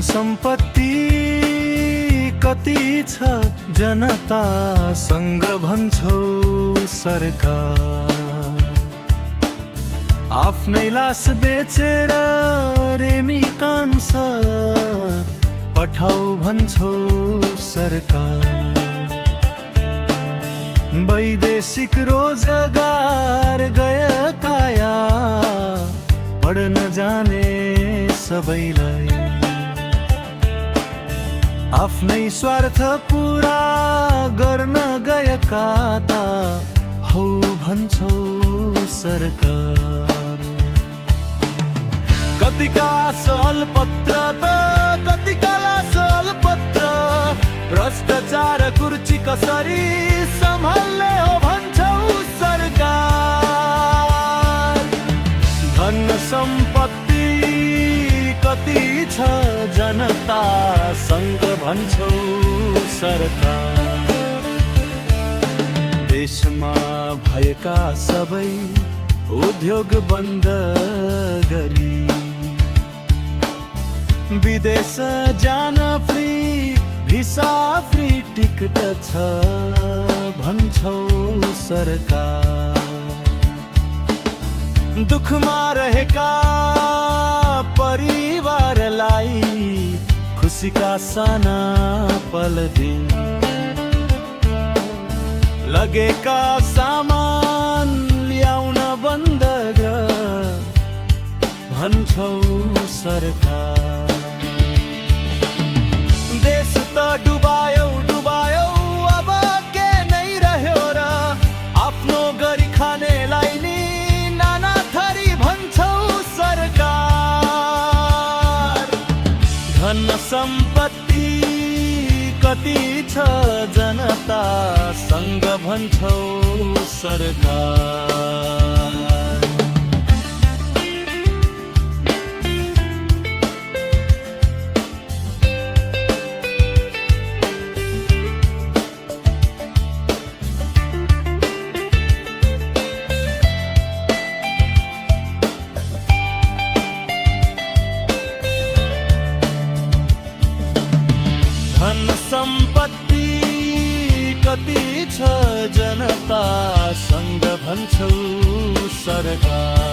सम्पत्ति कति छ जनतासँग भन्छौ सरकार। आफ्नै लास बेचेर रेमी कान्छर पठाऊ भन्छौ सरकार। वैदेशिक रोजगार गएका या पढ्न जाने सबैलाई आफ्नै स्वार्थ पूरा गर्न गएका त हौ भन्छौ सरकार। कतिका सलपत्र त कतिका सलपत्र भ्रष्टाचार कुर्ची कसरी सम्हाल्ने हो भन्छौ सरकार। धन सम्पत्ति कति छ जनतासँग भन्छौ सरकार। देशमा भएका सबै उद्योग बन्द गरी विदेश जान फ्री भिसा फ्री टिकट छ भन्छौ सरकार। दुखमा रहेका परिवारलाई खुसीका साना पल दिन लगेका सामान ल्याउन बन्द भन्छौ सरकार। देश त डुबायौ डुबायौ अब के नै रह्यो र आफ्नो गरी खानेलाई नि नाना थरी भन्छौ सरकार। धन सम्पत्ति कति छ जनतासँग भन्छौ सरकार। धन सम्पत्ति कति छ जनतासँग भन्छौ सरकार।